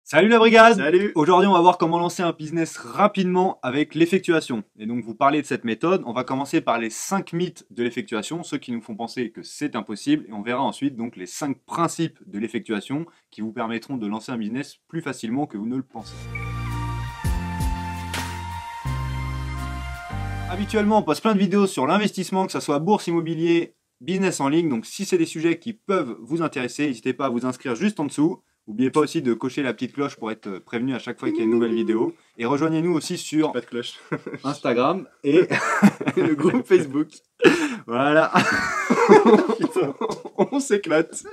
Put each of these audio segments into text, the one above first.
Salut la brigade! Salut! Aujourd'hui, on va voir comment lancer un business rapidement avec l'effectuation. Et donc, vous parlez de cette méthode. On va commencer par les 5 mythes de l'effectuation, ceux qui nous font penser que c'est impossible. Et on verra ensuite donc les 5 principes de l'effectuation qui vous permettront de lancer un business plus facilement que vous ne le pensez. Habituellement, on poste plein de vidéos sur l'investissement, que ce soit bourse, immobilier, business en ligne. Donc, si c'est des sujets qui peuvent vous intéresser, n'hésitez pas à vous inscrire juste en dessous. N'oubliez pas aussi de cocher la petite cloche pour être prévenu à chaque fois qu'il y a une nouvelle vidéo. Et rejoignez-nous aussi sur Pas de cloche. Instagram et Le groupe Facebook. voilà. Putain, on s'éclate.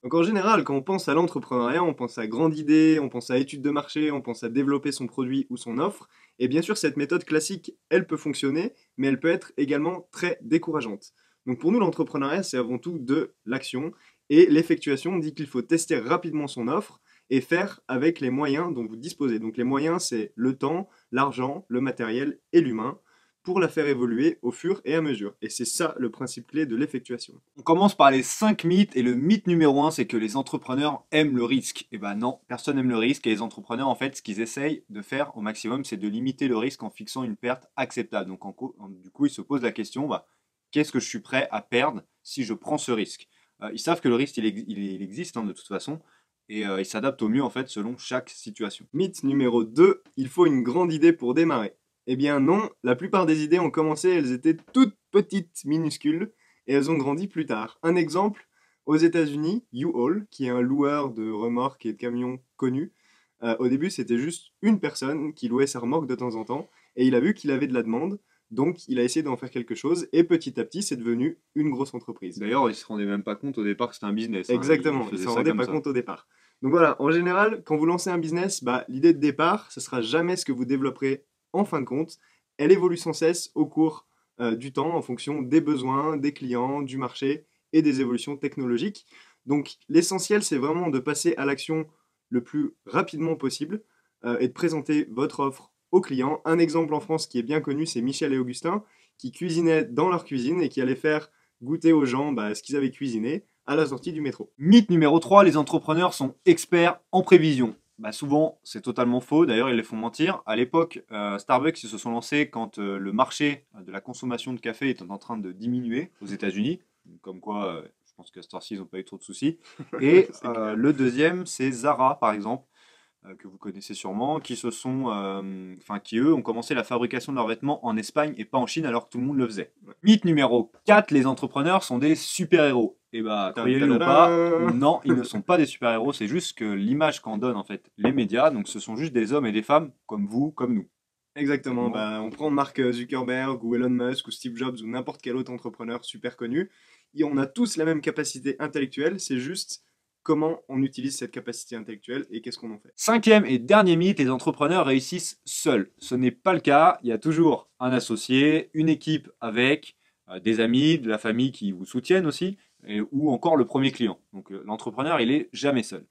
Donc en général, quand on pense à l'entrepreneuriat, on pense à grande idée, on pense à étude de marché, on pense à développer son produit ou son offre. Et bien sûr, cette méthode classique, elle peut fonctionner, mais elle peut être également très décourageante. Donc pour nous, l'entrepreneuriat, c'est avant tout de l'action. Et l'effectuation dit qu'il faut tester rapidement son offre et faire avec les moyens dont vous disposez. Donc les moyens, c'est le temps, l'argent, le matériel et l'humain pour la faire évoluer au fur et à mesure. Et c'est ça le principe clé de l'effectuation. On commence par les 5 mythes. Et le mythe numéro 1, c'est que les entrepreneurs aiment le risque. Et ben non, personne n'aime le risque. Et les entrepreneurs, en fait, ce qu'ils essayent de faire au maximum, c'est de limiter le risque en fixant une perte acceptable. Donc du coup, ils se posent la question, qu'est-ce que je suis prêt à perdre si je prends ce risque? Ils savent que le risque, il existe de toute façon. Et ils s'adaptent au mieux, en fait, selon chaque situation. Mythe numéro 2, il faut une grande idée pour démarrer. Eh bien non, la plupart des idées ont commencé, elles étaient toutes petites, minuscules, et elles ont grandi plus tard. Un exemple, aux États-Unis, U-Haul, qui est un loueur de remorques et de camions connu, au début c'était juste une personne qui louait sa remorque de temps en temps, et il a vu qu'il avait de la demande, donc il a essayé d'en faire quelque chose, et petit à petit c'est devenu une grosse entreprise. D'ailleurs, ils se rendaient même pas compte au départ que c'était un business. Exactement, ils s'en rendaient pas compte au départ. Donc voilà, en général, quand vous lancez un business, l'idée de départ, ce sera jamais ce que vous développerez en fin de compte. Elle évolue sans cesse au cours du temps en fonction des besoins, des clients, du marché et des évolutions technologiques. Donc l'essentiel, c'est vraiment de passer à l'action le plus rapidement possible et de présenter votre offre aux clients. Un exemple en France qui est bien connu, c'est Michel et Augustin qui cuisinaient dans leur cuisine et qui allaient faire goûter aux gens ce qu'ils avaient cuisiné à la sortie du métro. Mythe numéro 3, les entrepreneurs sont experts en prévision. Souvent, c'est totalement faux. D'ailleurs, ils les font mentir. À l'époque, Starbucks, ils se sont lancés quand le marché de la consommation de café était en train de diminuer aux États-Unis. Comme quoi, je pense qu'à cette heure-ci, ils n'ont pas eu trop de soucis. Et le deuxième, c'est Zara, par exemple, que vous connaissez sûrement, qui qui eux ont commencé la fabrication de leurs vêtements en Espagne et pas en Chine alors que tout le monde le faisait. Ouais. Mythe numéro 4, les entrepreneurs sont des super-héros. Et croyez-le ou pas, non, ils ne sont pas des super-héros, c'est juste que l'image qu'en donnent en fait les médias, donc ce sont juste des hommes et des femmes comme vous, comme nous. Exactement, on prend Mark Zuckerberg ou Elon Musk ou Steve Jobs ou n'importe quel autre entrepreneur super connu, et on a tous la même capacité intellectuelle, c'est juste comment on utilise cette capacité intellectuelle et qu'est-ce qu'on en fait. Cinquième et dernier mythe, les entrepreneurs réussissent seuls. Ce n'est pas le cas, il y a toujours un associé, une équipe avec des amis, de la famille qui vous soutiennent aussi, ou encore le premier client. Donc l'entrepreneur, il est jamais seul.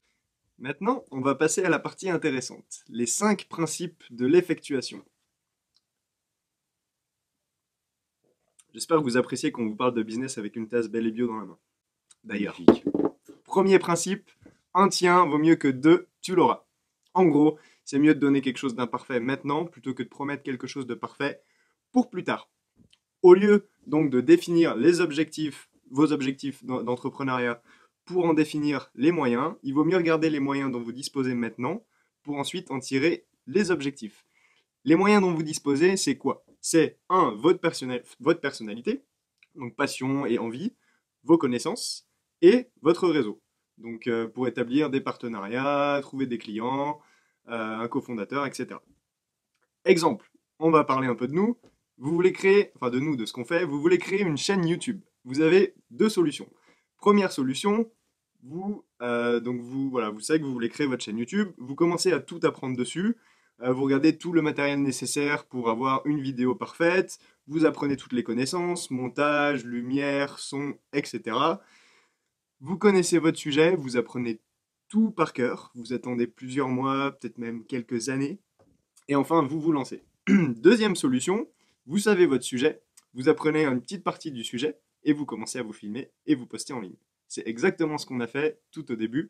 Maintenant, on va passer à la partie intéressante, les 5 principes de l'effectuation. J'espère que vous appréciez qu'on vous parle de business avec une tasse Belle et Bio dans la main. D'ailleurs, premier principe, un tien vaut mieux que 2, tu l'auras. En gros, c'est mieux de donner quelque chose d'imparfait maintenant plutôt que de promettre quelque chose de parfait pour plus tard. Au lieu donc de définir les objectifs, vos objectifs d'entrepreneuriat, pour en définir les moyens, il vaut mieux regarder les moyens dont vous disposez maintenant pour ensuite en tirer les objectifs. Les moyens dont vous disposez, c'est quoi? C'est votre personnalité, donc passion et envie, vos connaissances et votre réseau. Donc pour établir des partenariats, trouver des clients, un cofondateur, etc. Exemple, on va parler un peu de nous. Vous voulez créer, enfin de nous, de ce qu'on fait, vous voulez créer une chaîne YouTube. Vous avez 2 solutions. Première solution, vous savez que vous voulez créer votre chaîne YouTube, vous commencez à tout apprendre dessus, vous regardez tout le matériel nécessaire pour avoir une vidéo parfaite, vous apprenez toutes les connaissances, montage, lumière, son, etc. Vous connaissez votre sujet, vous apprenez tout par cœur, vous attendez plusieurs mois, peut-être même quelques années, et enfin vous vous lancez. Deuxième solution, vous savez votre sujet, vous apprenez une petite partie du sujet, et vous commencez à vous filmer et vous postez en ligne. C'est exactement ce qu'on a fait tout au début.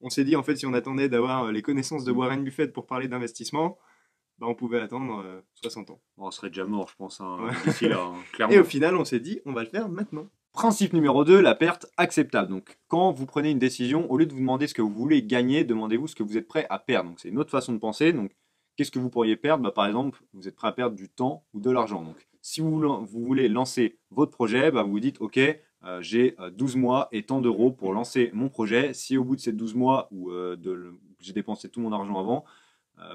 On s'est dit, en fait, si on attendait d'avoir les connaissances de Warren Buffett pour parler d'investissement, bah, on pouvait attendre 60 ans. Bon, on serait déjà mort, je pense, hein, Ouais. d'ici là, hein, clairement. Et au final, on s'est dit, on va le faire maintenant. Principe numéro 2, la perte acceptable. Donc, quand vous prenez une décision, au lieu de vous demander ce que vous voulez gagner, demandez-vous ce que vous êtes prêt à perdre. Donc, c'est une autre façon de penser. Donc, qu'est-ce que vous pourriez perdre? Bah, par exemple, vous êtes prêt à perdre du temps ou de l'argent. Donc, si vous voulez lancer votre projet, bah, vous vous dites, OK, j'ai 12 mois et tant d'euros pour lancer mon projet. Si au bout de ces 12 mois où j'ai dépensé tout mon argent avant,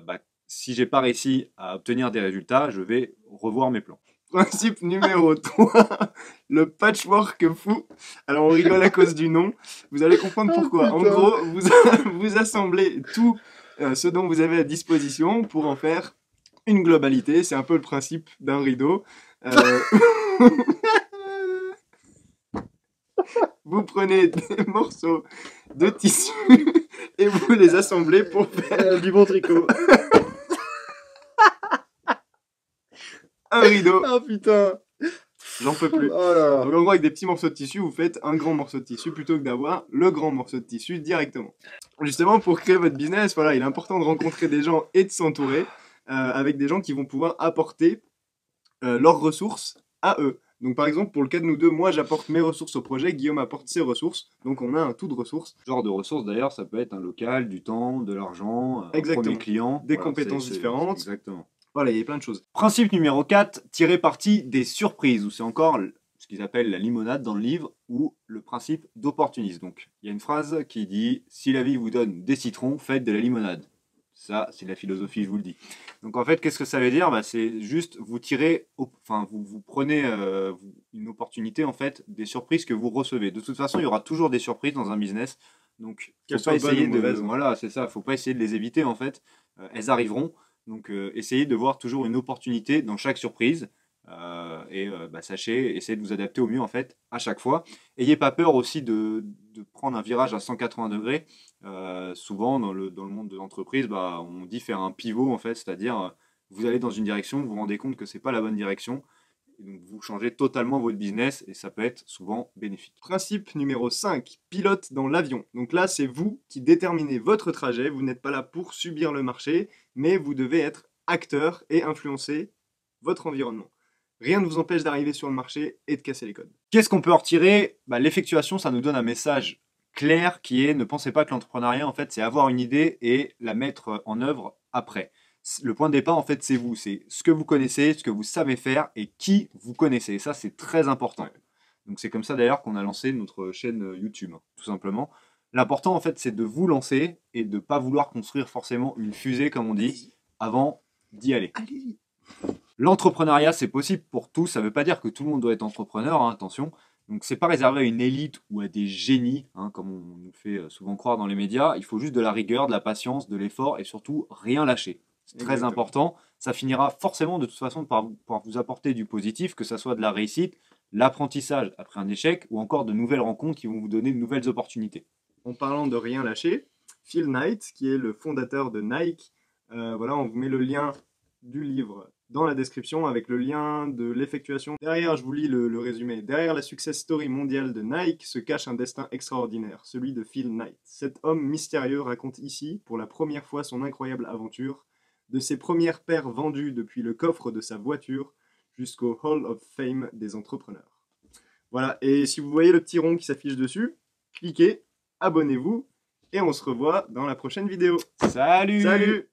bah, si j'ai pas réussi à obtenir des résultats, je vais revoir mes plans. Principe numéro 3, le patchwork fou. Alors on rigole à cause du nom, vous allez comprendre pourquoi. En gros, vous assemblez tout ce dont vous avez à disposition pour en faire une globalité. C'est un peu le principe d'un rideau. Vous prenez des morceaux de tissu et vous les assemblez pour faire Du bon tricot. un rideau. Ah putain. J'en peux plus. Oh là. Donc en gros, avec des petits morceaux de tissu, vous faites un grand morceau de tissu plutôt que d'avoir le grand morceau de tissu directement. Justement, pour créer votre business, voilà, il est important de rencontrer des gens et de s'entourer avec des gens qui vont pouvoir apporter leurs ressources à eux. Donc par exemple, pour le cas de nous deux, moi j'apporte mes ressources au projet, Guillaume apporte ses ressources, donc on a un tout de ressources. Genre de ressources d'ailleurs, ça peut être un local, du temps, de l'argent, un Exactement. premier client. Des Voilà, compétences différentes. Exactement. Voilà, il y a plein de choses. Principe numéro 4, tirer parti des surprises, ou c'est encore ce qu'ils appellent la limonade dans le livre, ou le principe d'opportunisme. Donc il y a une phrase qui dit « Si la vie vous donne des citrons, faites de la limonade ». Ça, c'est la philosophie, je vous le dis. Donc en fait, qu'est-ce que ça veut dire? Bah, c'est juste vous tirez, enfin vous prenez une opportunité en fait des surprises que vous recevez. De toute façon, il y aura toujours des surprises dans un business. Donc Qu'elles faut pas soient bonnes essayer ou de, mauvaises. voilà, c'est ça. Faut pas essayer de les éviter en fait. Elles arriveront. Donc essayez de voir toujours une opportunité dans chaque surprise. Sachez, essayez de vous adapter au mieux en fait à chaque fois. Ayez pas peur aussi de prendre un virage à 180 degrés. Souvent dans le monde de l'entreprise, bah, on dit faire un pivot en fait, c'est-à-dire vous allez dans une direction, vous vous rendez compte que c'est pas la bonne direction, et donc vous changez totalement votre business et ça peut être souvent bénéfique. Principe numéro 5, pilote dans l'avion. Donc là, c'est vous qui déterminez votre trajet, vous n'êtes pas là pour subir le marché, mais vous devez être acteur et influencer votre environnement. Rien ne vous empêche d'arriver sur le marché et de casser les codes. Qu'est-ce qu'on peut en retirer? Bah, l'effectuation, ça nous donne un message clair qui est ne pensez pas que l'entrepreneuriat, en fait, c'est avoir une idée et la mettre en œuvre après. Le point de départ, en fait, c'est vous. C'est ce que vous connaissez, ce que vous savez faire et qui vous connaissez. Et ça, c'est très important. Ouais. Donc, c'est comme ça, d'ailleurs, qu'on a lancé notre chaîne YouTube, hein, tout simplement. L'important, en fait, c'est de vous lancer et de ne pas vouloir construire forcément une fusée, comme on dit, avant d'y aller. Allez-y. L'entrepreneuriat, c'est possible pour tous. Ça ne veut pas dire que tout le monde doit être entrepreneur, hein, attention. Donc, c'est pas réservé à une élite ou à des génies, hein, comme on nous fait souvent croire dans les médias. Il faut juste de la rigueur, de la patience, de l'effort et surtout rien lâcher. C'est très Exactement. important. Ça finira forcément de toute façon par vous apporter du positif, que ça soit de la réussite, l'apprentissage après un échec ou encore de nouvelles rencontres qui vont vous donner de nouvelles opportunités. En parlant de rien lâcher, Phil Knight, qui est le fondateur de Nike, voilà, on vous met le lien du livre dans la description avec le lien de l'effectuation. Derrière, je vous lis le résumé. Derrière la success story mondiale de Nike se cache un destin extraordinaire, celui de Phil Knight. Cet homme mystérieux raconte ici, pour la première fois, son incroyable aventure, de ses premières paires vendues depuis le coffre de sa voiture jusqu'au Hall of Fame des entrepreneurs. Voilà, et si vous voyez le petit rond qui s'affiche dessus, cliquez, abonnez-vous, et on se revoit dans la prochaine vidéo. Salut! Salut!